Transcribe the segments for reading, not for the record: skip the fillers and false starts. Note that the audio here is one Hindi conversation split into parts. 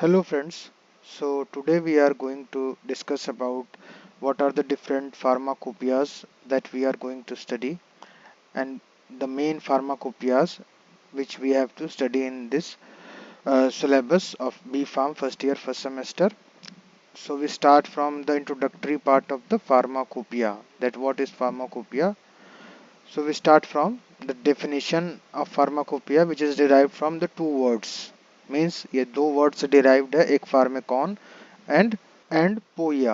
Hello friends. So today we are going to discuss about what are the different pharmacopoeias that we are going to study and the main pharmacopoeias which we have to study in this syllabus of B Pharm first year first semester. So we start from the introductory part of the pharmacopoeia, that what is pharmacopoeia. So we start from the definition of pharmacopoeia, which is derived from the two words. Means ये दो वर्ड से derived है, एक pharmacon and poia.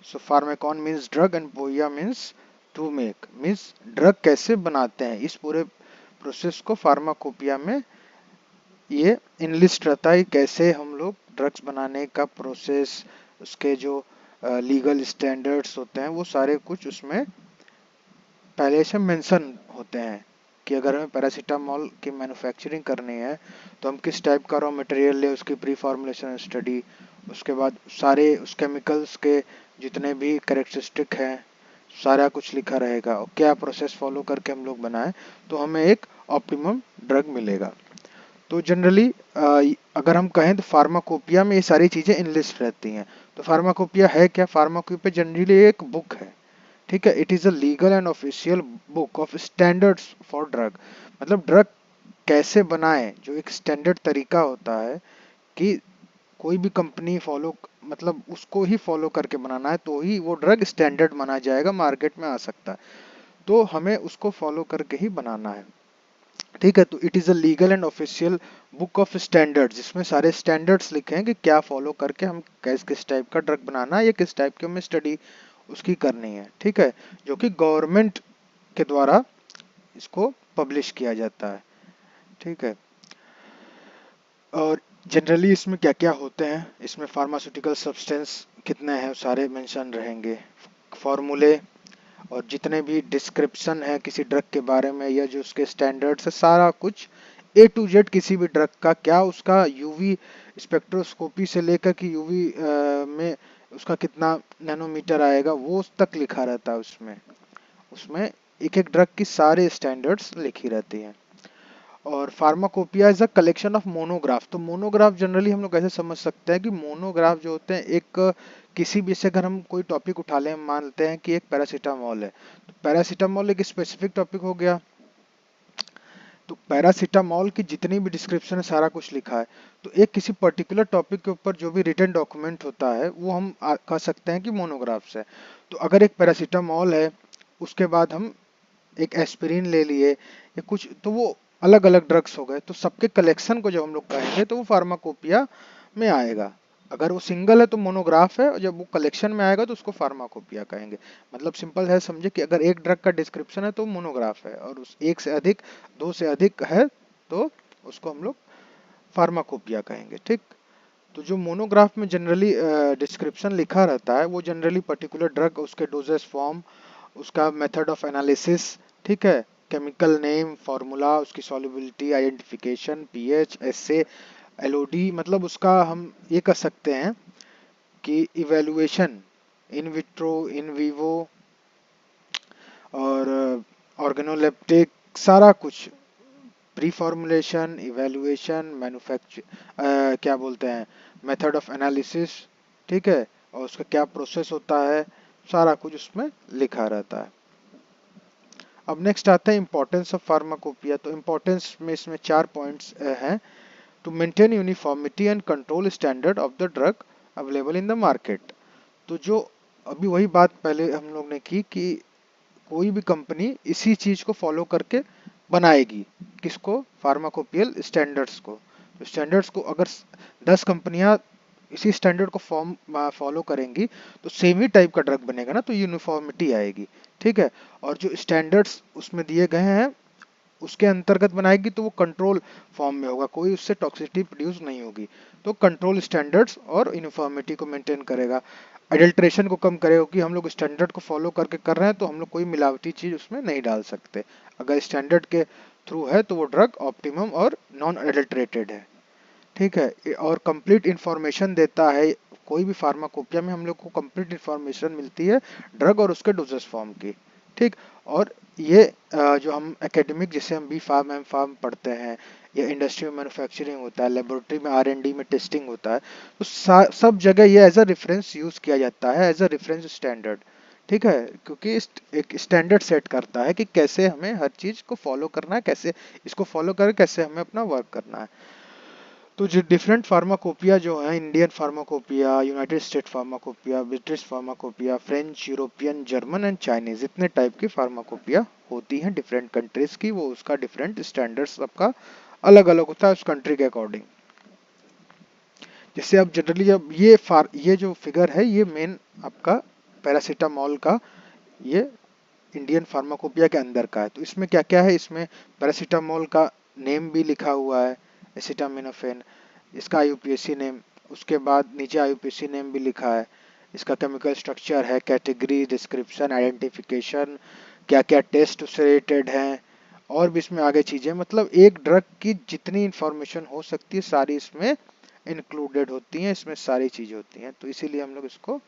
So pharmacon means drug and poia means to make, means drug कैसे बनाते हैं, इस पूरे प्रोसेस को फार्माकोपिया में ये इनलिस्ट रहता है। कैसे हम लोग ड्रग्स बनाने का प्रोसेस, उसके जो लीगल स्टैंडर्ड्स होते हैं वो सारे कुछ उसमें पहले से मेंशन होते हैं कि अगर हमें पैरासीटामोल की मैन्युफैक्चरिंग करनी है तो हम किस टाइप का रॉ मटेरियल ले, उसकी प्री फॉर्मुलेशन स्टडी, उसके बाद सारे उस केमिकल्स के जितने भी कैरेक्टरिस्टिक हैं सारा कुछ लिखा रहेगा और क्या प्रोसेस फॉलो करके हम लोग बनाएं तो हमें एक ऑप्टिमम ड्रग मिलेगा। तो जनरली अगर हम कहें तो फार्माकोपिया में ये सारी चीज़ें इनलिस्ट रहती हैं। तो फार्माकोपिया है क्या? फार्माकोपिया जनरली एक बुक है, ठीक है। It is a legal and official book of standards for drug. मतलब ड्रग कैसे बनाएं, जो एक स्टैंडर्ड तरीका होता है कि कोई भी कंपनी फॉलो, मतलब उसको ही फॉलो करके बनाना है तो ही वो ड्रग स्टैंडर्ड माना जाएगा, मार्केट में आ सकता है। तो हमें उसको फॉलो करके ही बनाना है, ठीक है। तो it is a legal and official book of standards, जिसमें सारे स्टैंडर्ड्स लिखे हैं कि क्या फॉलो करके हम किस टाइप का ड्रग बनाना है या किस टाइप की हमें स्टडी उसकी करनी है, ठीक है। जो कि गवर्नमेंट के द्वारा इसको पब्लिश किया जाता है, ठीक है। और जनरली इसमें क्या क्या होते हैं, इसमें फार्मास्यूटिकल सब्सटेंस कितने हैं सारे मेंशन रहेंगे, फॉर्मूले और जितने भी डिस्क्रिप्शन है किसी ड्रग के बारे में या जो उसके स्टैंडर्ड्स है, सारा कुछ ए टू जेड किसी भी ड्रग का, क्या उसका यूवी स्पेक्ट्रोस्कोपी से लेकर कि यूवी में उसका कितना नैनोमीटर आएगा वो तक लिखा रहता है उसमें। उसमें एक एक ड्रग की सारे स्टैंडर्ड्स लिखी रहती हैं। और pharmacopoeia is a collection of monograph. तो मोनोग्राफ जनरली हम लोग ऐसे समझ सकते हैं कि मोनोग्राफ जो होते हैं, एक किसी भी से अगर हम कोई टॉपिक उठा लें, मान लेते हैं कि एक पैरासीटामोल है, तो पैरासीटामोल एक स्पेसिफिक टॉपिक हो गया। तो पैरासीटामोल की जितनी भी डिस्क्रिप्शन है सारा कुछ लिखा है। तो एक किसी पर्टिकुलर टॉपिक के ऊपर जो भी रिटन डॉक्यूमेंट होता है वो हम कह सकते हैं कि मोनोग्राफ्स है। तो अगर एक पैरासीटामोल है, उसके बाद हम एक एस्पिरिन ले लिए या कुछ, तो वो अलग अलग ड्रग्स हो गए, तो सबके कलेक्शन को जब हम लोग कहेंगे तो वो फार्माकोपिया में आएगा। अगर वो सिंगल है तो मोनोग्राफ है, और जब वो कलेक्शन में आएगा तो उसको फार्माकोपिया कहेंगे। मतलब सिंपल है, समझे कि अगर एक ड्रग का डिस्क्रिप्शन है तो मोनोग्राफ है, और उस एक से अधिक, दो से अधिक है तो उसको हम लोग फार्माकोपिया कहेंगे, ठीक। तो जो मोनोग्राफ में जनरली डिस्क्रिप्शन लिखा रहता है वो जनरली पर्टिकुलर ड्रग, उसके डोजेस फॉर्म, उसका मेथड ऑफ एनालिसिस, ठीक है, केमिकल नेम, फार्मूला, उसकी solubility, identification, pH, SA, LOD, मतलब उसका हम ये कह सकते हैं कि evaluation, in vitro, in vivo और ऑर्गेनोलेप्टिक, सारा कुछ, प्री फॉर्मुलेशन, इवेल्युएशन, मैन्युफैक्चर, क्या बोलते हैं, मेथड ऑफ एनालिसिस, ठीक है, और उसका क्या प्रोसेस होता है, सारा कुछ उसमें लिखा रहता है। अब नेक्स्ट आता है इंपॉर्टेंस ऑफ फार्माकोपिया। तो इंपॉर्टेंस में इसमें 4 पॉइंट्स हैं। To maintain uniformity and control standard of the drug available in the market. तो जो अभी वही बात पहले हम लोग ने की कि कोई भी कंपनी इसी चीज को फॉलो करके बनाएगी, किसको? फार्माकोपियल स्टैंडर्ड्स को। तो स्टैंडर्ड्स को अगर 10 कंपनियां इसी स्टैंडर्ड को फॉलो करेंगी तो सेम ही टाइप का ड्रग बनेगा ना, तो यूनिफॉर्मिटी आएगी, ठीक है। और जो स्टैंडर्ड्स उसमें दिए गए हैं उसके अंतर्गत बनाएगी तो वो कंट्रोल फॉर्म में होगा, कोई उससे टॉक्सिसिटी प्रोड्यूस नहीं होगी। तो कंट्रोल स्टैंडर्ड्स और यूनिफॉर्मिटी को मेंटेन करेगा, अडल्ट्रेशन को कम करेगा, कि हम लोग स्टैंडर्ड को फॉलो करके कर रहे हैं तो हम लोग कोई मिलावटी चीज उसमें नहीं डाल सकते। अगर स्टैंडर्ड के थ्रू है तो वो ड्रग ऑप्टिमम और नॉन अडल्ट्रेटेड है, ठीक है। और कंप्लीट इंफॉर्मेशन देता है। कोई भी फार्माकोपिया में हम लोग को कंप्लीट इंफॉर्मेशन मिलती है ड्रग और उसके डोजेस फॉर्म की, ठीक। और ये जो हम एकेडमिक, जैसे हम बी फार्म एम फार्म पढ़ते हैं, या इंडस्ट्री में मैन्युफैक्चरिंग होता है, लेबोरेटरी में R&D में टेस्टिंग होता है, तो सब जगह ये एज अ रेफरेंस यूज किया जाता है, एज अ रेफरेंस स्टैंडर्ड। ठीक है, क्योंकि एक स्टैंडर्ड सेट करता है कि कैसे हमें हर चीज को फॉलो करना है, कैसे इसको फॉलो कर कैसे हमें अपना वर्क करना है। तो जो डिफरेंट फार्माकोपिया जो है, Indian pharmacopoeia, United state pharmacopoeia, British pharmacopoeia, French, European, German and Chinese, इतने टाइप की फार्माकोपिया होती हैं डिफरेंट कंट्रीज की। वो उसका डिफरेंट स्टैंडर्ड्स सबका अलग अलग होता है उस कंट्री के अकॉर्डिंग। जैसे अब जनरली जब ये जो फिगर है, ये मेन आपका पैरासीटामोल का, ये इंडियन फार्माकोपिया के अंदर का है। तो इसमें क्या क्या है, इसमें पैरासीटामोल का नेम भी लिखा हुआ है, एसिटामिनोफेन, इसका आईयूपीएसी नेम, उसके बाद नीचे आईयूपीएसी नेम भी लिखा है, इसका केमिकल स्ट्रक्चर है, कैटेगरी, डिस्क्रिप्शन, आइडेंटिफिकेशन, क्या क्या टेस्ट उससे रिलेटेड हैं, और भी इसमें आगे चीजें, मतलब एक ड्रग की जितनी इंफॉर्मेशन हो सकती है सारी इसमें इंक्लूडेड होती हैं, इसमें सारी चीजें होती हैं। तो इसीलिए हम लोग इसको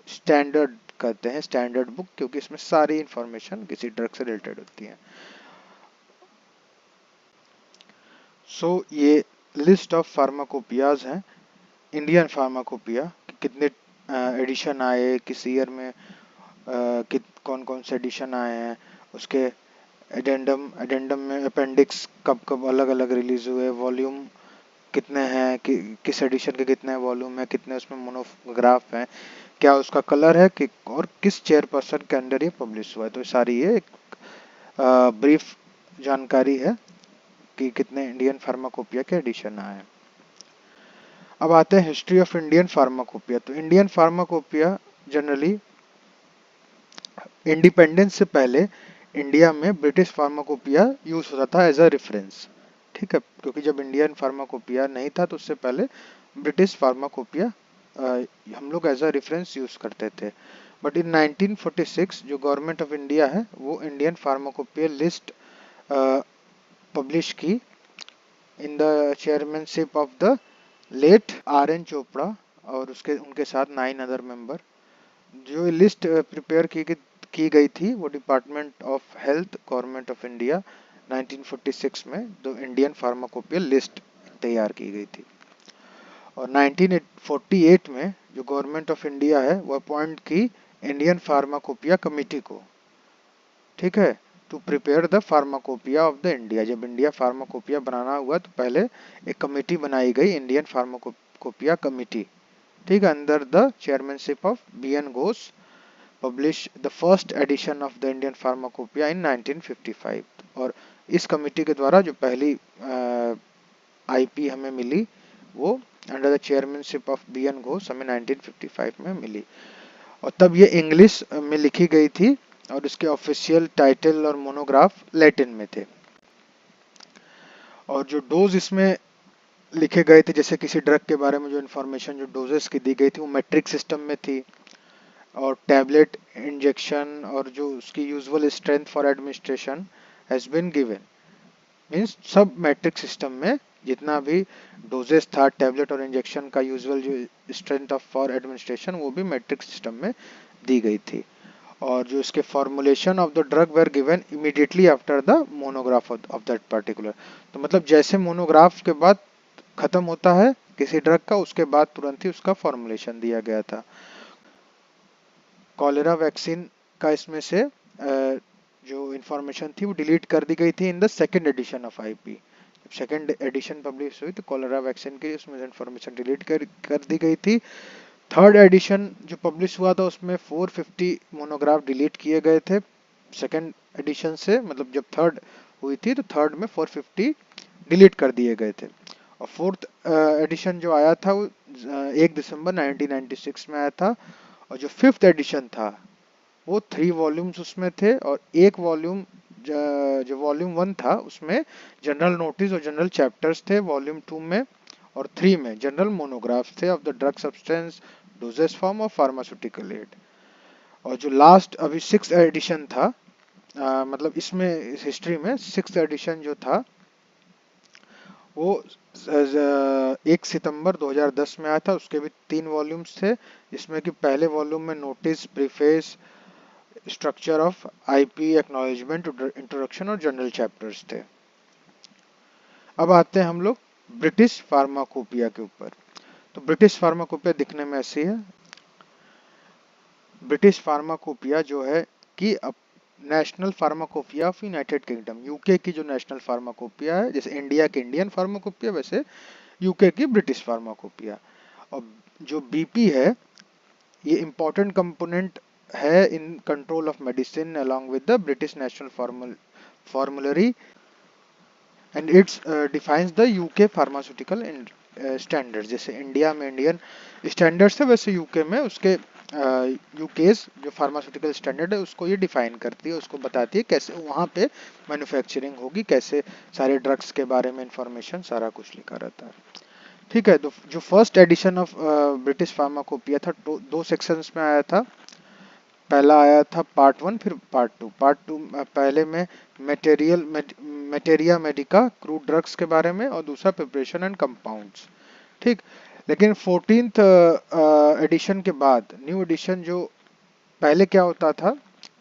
स्टैंडर्ड कहते हैं, स्टैंडर्ड बुक, क्योंकि इसमें सारी इंफॉर्मेशन किसी ड्रग से रिलेटेड होती है। सो ये लिस्ट ऑफ फार्माकोपियाज हैं, इंडियन फार्माकोपिया, कितने एडिशन आए किस ईयर में, कौन कौन से एडिशन आए हैं, उसके एडेंडम, एडेंडम में अपेंडिक्स कब कब अलग अलग रिलीज हुए, वॉल्यूम कितने हैं, किस एडिशन के कितने वॉल्यूम है, कितने उसमें मोनोग्राफ हैं, क्या उसका कलर है, कि और किस चेयरपर्सन के अंडर ये पब्लिश हुआ है। तो सारी ये एक ब्रीफ जानकारी है कि कितने इंडियन फार्माकोपिया के एडिशन आए हैं। अब आते हैं हिस्ट्री ऑफ इंडियन फार्माकोपिया। तो इंडियन फार्माकोपिया जनरली इंडिपेंडेंस से पहले इंडिया में ब्रिटिश फार्माकोपिया यूज होता था एज अ रेफरेंस। ठीक है, क्योंकि जब इंडियन फार्माकोपिया नहीं था तो उससे पहले ब्रिटिश फार्माकोपिया हम लोग एज अ रेफरेंस यूज करते थे। बट इन 1946 जो गवर्नमेंट ऑफ इंडिया है वो इंडियन फार्माकोपिया लिस्ट पब्लिश की in the chairmanship of the late R.N. Chopra और उसके उनके साथ 9 अदर मेंबर। जो लिस्ट प्रिपेयर की गई थी वो department of health, government of India 1946 में जो इंडियन फार्माकोपिया लिस्ट तैयार की गई थी। और 1948 में जो गवर्नमेंट ऑफ इंडिया है वो अपॉइंट की इंडियन फार्माकोपिया कमेटी को, ठीक है, to prepare the pharmacopoeia of the India. जब इंडिया फार्माकोपिया बनाना हुआ तो पहले एक कमेटी बनाई गई, इंडियन फार्माकोपिया कमेटी, ठीक है, under the chairmanship of B.N. Ghosh, publish the first edition of the Indian pharmacopoeia in 1955। और इस कमेटी के द्वारा जो पहली आईपी हमें मिली वो under the chairmanship of B.N. Ghosh हमें 1955 में मिली। और तब ये इंग्लिश में लिखी गई थी और इसके ऑफिशियल टाइटल और मोनोग्राफ लैटिन में थे। और जो डोज इसमें लिखे गए थे, जैसे किसी ड्रग के बारे में जो इन्फॉर्मेशन जो डोजेस की दी गई थी वो मैट्रिक सिस्टम में थी, और टैबलेट, इंजेक्शन और जो उसकी usual strength for administration has been given, means सब मैट्रिक सिस्टम में जितना भी डोजेस था टैबलेट और इंजेक्शन का यूजुअल जो स्ट्रेंथ ऑफ फॉर एडमिनिस्ट्रेशन वो भी मैट्रिक सिस्टम में दी गई थी। और जो इसके formulation of the drug were given immediately after the monograph of that particular. तो मतलब जैसे मोनोग्राफ के बाद खत्म होता है किसी ड्रग का, उसके बाद तुरंत ही उसका फॉर्मुलेशन दिया गया था। कॉलेरा वैक्सीन का इसमें से जो इंफॉर्मेशन थी वो डिलीट कर दी गई थी in the second edition of IP. जब सेकेंड एडिशन पब्लिश हुई तो कॉलेरा वैक्सीन की उसमें इंफॉर्मेशन डिलीट कर दी गई थी। थर्ड एडिशन जो पब्लिश हुआ था उसमें 450 मोनोग्राफ डिलीट किए गए थे सेकेंड एडिशन से, मतलब जब थर्ड हुई थी तो थर्ड में 450 डिलीट कर दिए गए थे। और फोर्थ एडिशन जो आया था वो 1 दिसंबर 1996 में आया था। और जो फिफ्थ एडिशन था वो 3 वॉल्यूम्स उसमें थे, और एक वॉल्यूम जो वॉल्यूम 1 था उसमें जनरल नोटिस और जनरल चैप्टर्स थे, वॉल्यूम 2 में और 3 में जनरल मोनोग्राफ्स थे of the drug substance, doses form और फार्मास्यूटिकल एड। और जो लास्ट अभी 6th एडिशन था, मतलब इसमें इस हिस्ट्री में 6th एडिशन जो था वो 1 सितंबर 2010 में आया था। उसके भी 3 वॉल्यूम्स थे, जिसमें कि पहले वॉल्यूम में notice, preface, structure of IP, acknowledgement, introduction और जनरल चैप्टर्स थे। अब आते हैं हम लोग ब्रिटिश फार्माकोपिया के ऊपर। तो ब्रिटिश फार्माकोपिया दिखने में ऐसी है। ब्रिटिश फार्माकोपिया जो है कि national pharmacopoeia of United kingdom, UK की जो नेशनल फार्माकोपिया है, जैसे इंडिया की इंडियन फार्माकोपिया वैसे यूके की ब्रिटिश फार्माकोपिया। और जो बीपी है ये इम्पोर्टेंट कंपोनेंट है in control of medicine along with the British national formulary and it's defines the UK pharmaceutical standard. जैसे इंडिया में इंडियन स्टैंडर्ड्स है वैसे यूके में उसके यूकेस जो फार्मास्यूटिकल स्टैंडर्ड है उसको ये डिफाइन करती है, उसको बताती है कैसे वहाँ पे मैन्युफैक्चरिंग होगी, कैसे सारे ड्रग्स के बारे में इंफॉर्मेशन सारा कुछ लिखा रहता है। ठीक है, तो जो first edition of British pharmacopoeia था दो सेक्शंस में आया था। पहला आया था पार्ट 1 फिर पार्ट 2। पार्ट 2 पहले में मेटेरिया मेडिका क्रूड ड्रग्स के बारे में और दूसरा प्रिपरेशन एंड कंपाउंड्स। ठीक, लेकिन 14th एडिशन के बाद न्यू एडिशन जो पहले क्या होता था,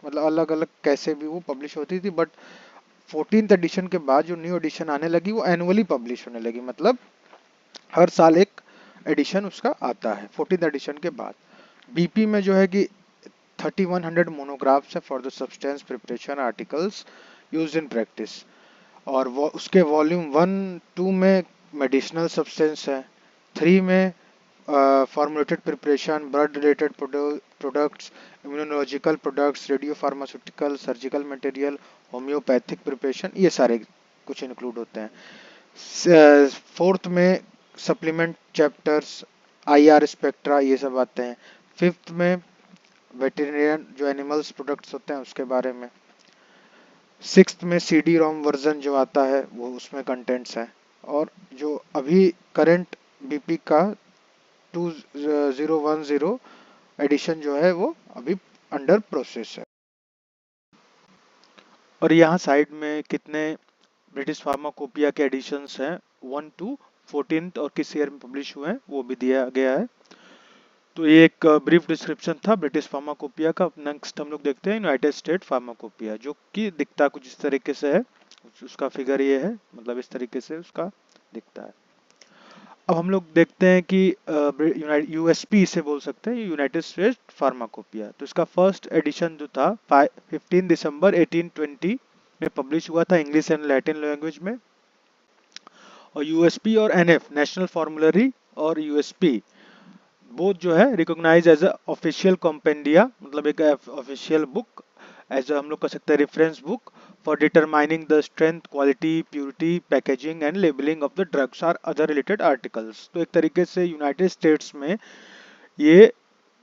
मतलब अलग अलग कैसे भी वो पब्लिश होती थी, बट 14th एडिशन के बाद जो न्यू एडिशन आने लगी वो एनुअली पब्लिश होने लगी, मतलब हर साल एक एडिशन उसका आता है 14th एडिशन के बाद। बीपी में जो है कि 3100 मोनोग्राफ्स है for the substance preparation articles used in practice. और वो उसके वॉल्यूम 1-2 में मेडिसिनल सब्सटेंस है, 3 में formulated preparation, blood related products, immunological products, radio pharmaceutical, surgical material, homeopathic preparation, ये सारे कुछ इंक्लूड होते हैं। 4th में सप्लीमेंट चैप्टर्स, आईआर स्पेक्ट्रा, ये सब आते हैं। 5th में वेटेरिनेरियन जो एनिमल्स प्रोडक्ट्स होते हैं उसके बारे में। 6th में सीडी रोम वर्जन जो आता है वो उसमें कंटेंट्स है। और जो अभी करंट बीपी का 2010 एडिशन जो है वो अभी अंडर प्रोसेस है। और यहाँ साइड में कितने ब्रिटिश फार्माकोपिया के एडिशंस हैं 1 to 14 और किस ईयर में पब्लिश हुए हैं वो भी दिया गया है। तो ये एक ब्रीफ डिस्क्रिप्शन था ब्रिटिश फार्माकोपिया का। नेक्स्ट हम लोग देखते हैं यूनाइटेड स्टेट फार्माकोपिया, जो कि दिखता कुछ इस तरीके से है। उसका फिगर ये है, मतलब इस तरीके से उसका दिखता है। अब हम लोग देखते हैं कि यूएसपी इसे बोल सकते हैं, यूनाइटेड स्टेट फार्माकोपिया। तो इसका फर्स्ट एडिशन जो था 15 दिसंबर 1820 में पब्लिश हुआ था इंग्लिश एंड लैटिन लैंग्वेज में। और यूएसपी और एनएफ नेशनल फॉर्मूलरी और यूएसपी बोथ जो है रिकॉग्नाइज एज अ ऑफिशियल कॉम्पेंडिया, मतलब एक ऑफिशियल बुक, एज हम लोग कह सकते हैं reference book for determining the strength, quality, purity, packaging and labelling of the drugs or other related articles. तो एक तरीके से यूनाइटेड स्टेट्स में ये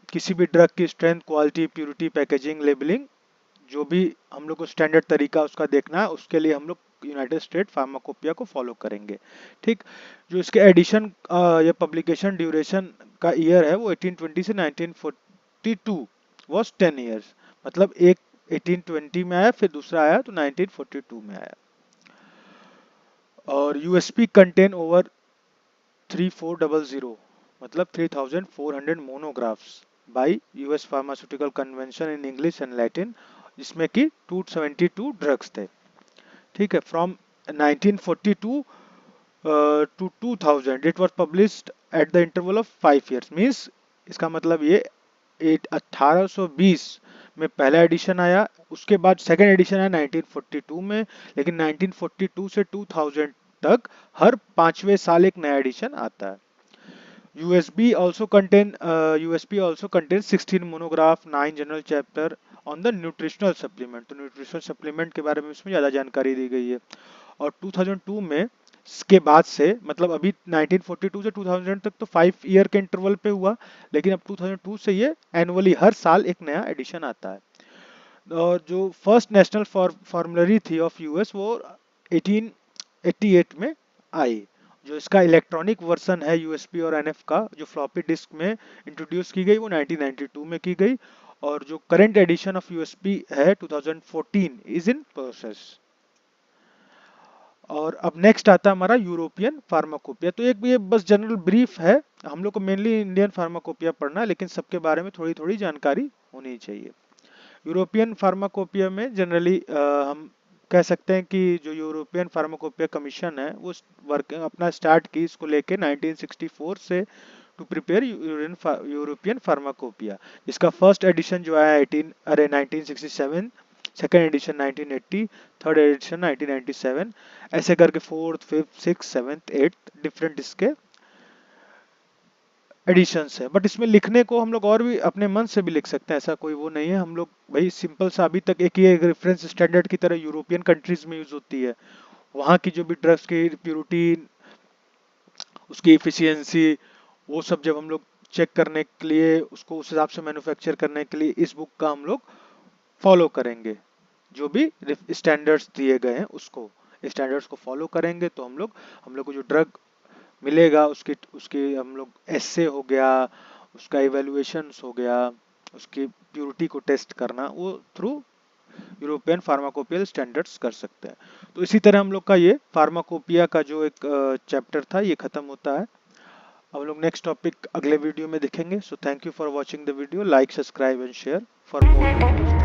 किसी भी ड्रग की strength, quality, purity, packaging, labelling, जो भी हम लोग को स्टैंडर्ड तरीका उसका देखना है, उसके लिए हम लोग यूनाइटेड स्टेट फार्माकोपिया को फॉलो करेंगे। ठीक, जो इसके एडिशन या पब्लिकेशन ड्यूरेशन का ईयर है वो 1820 से 1942 वॉज 10 ईयर्स, मतलब एक 1820 में आया फिर दूसरा आया तो 1942 में आया। और यूएसपी कंटेन ओवर 3400, मतलब 3400 monographs bye US pharmaceutical convention in English and Latin, जिसमें कि 272 ड्रग्स थे। ठीक है, from 1942 to 2000 it was published at the interval of 5 years, means इसका मतलब ये 1820 में पहला एडिशन आया, उसके बाद सेकेंड एडिशन आया 1942 में, लेकिन 1942 से 2000 तक हर 5वें साल एक नया एडिशन आता है। USP also contains 16 monograph, 9 general chapter on the nutritional supplement। तो न्यूट्रिशनल सप्लीमेंट के बारे में इसमें ज़्यादा जानकारी दी गई है। और 2002 में के बाद से, मतलब अभी 1942 से 2000 तक तो 5 ईयर के इंटरवल पे हुआ, लेकिन अब 2002 से ये एनुअली हर साल एक नया एडिशन आता है। और जो फर्स्ट नेशनल फॉर्मुलरी थी ऑफ यूएस वो 1888 में आई। जो इसका इलेक्ट्रॉनिक वर्जन है यूएसपी और एनएफ का, जो फ्लॉपी डिस्क में इंट्रोड्यूस की गई वो 1992 में की गई। और जो करंट एडिशन ऑफ यूएसपी है 2014 इज इन प्रोसेस। और अब नेक्स्ट आता है हमारा यूरोपियन फार्माकोपिया। तो एक ये बस जनरल ब्रीफ है, हम लोग को मेनली इंडियन फार्माकोपिया पढ़ना है, लेकिन सबके बारे में थोड़ी थोड़ी जानकारी होनी चाहिए। यूरोपियन फार्माकोपिया में जनरली हम कह सकते हैं कि जो यूरोपियन फार्माकोपिया कमीशन है वो वर्क अपना स्टार्ट की इसको लेके 1964 से टू प्रिपेयर यूरोपियन फार्माकोपिया। इसका फर्स्ट एडिशन जो आया 1967, सेकेंड एडिशन 1980, थर्ड एडिशन 1997, ऐसे करके fourth fifth six seventh eighth different इसके एडिशंस है। बट इसमें लिखने को हम लोग और भी अपने मन से भी लिख सकते हैं, ऐसा कोई वो नहीं है। हम लोग भाई सिंपल सा अभी तक एक ही रेफरेंस स्टैंडर्ड की तरह यूरोपियन कंट्रीज में यूज होती है। वहाँ की जो भी ड्रग्स की प्योरिटी, उसकी इफिशियंसी, वो सब जब हम लोग चेक करने के लिए उसको उस हिसाब से मैन्युफैक्चर करने के लिए इस बुक का हम लोग फॉलो करेंगे। जो भी स्टैंडर्ड्स दिए गए हैं उसको स्टैंडर्ड्स को फॉलो करेंगे तो हम लोग को जो ड्रग मिलेगा उसकी उसकी हम लोग एसे हो गया, उसका इवेल्युएशन हो गया, उसकी प्योरिटी को टेस्ट करना, वो थ्रू यूरोपियन फार्माकोपियल स्टैंडर्ड्स कर सकते हैं। तो इसी तरह हम लोग का ये फार्माकोपिया का जो एक चैप्टर था ये खत्म होता है। अब हम लोग नेक्स्ट टॉपिक अगले वीडियो में देखेंगे। So thank you for watching the video, like subscribe and share for more videos.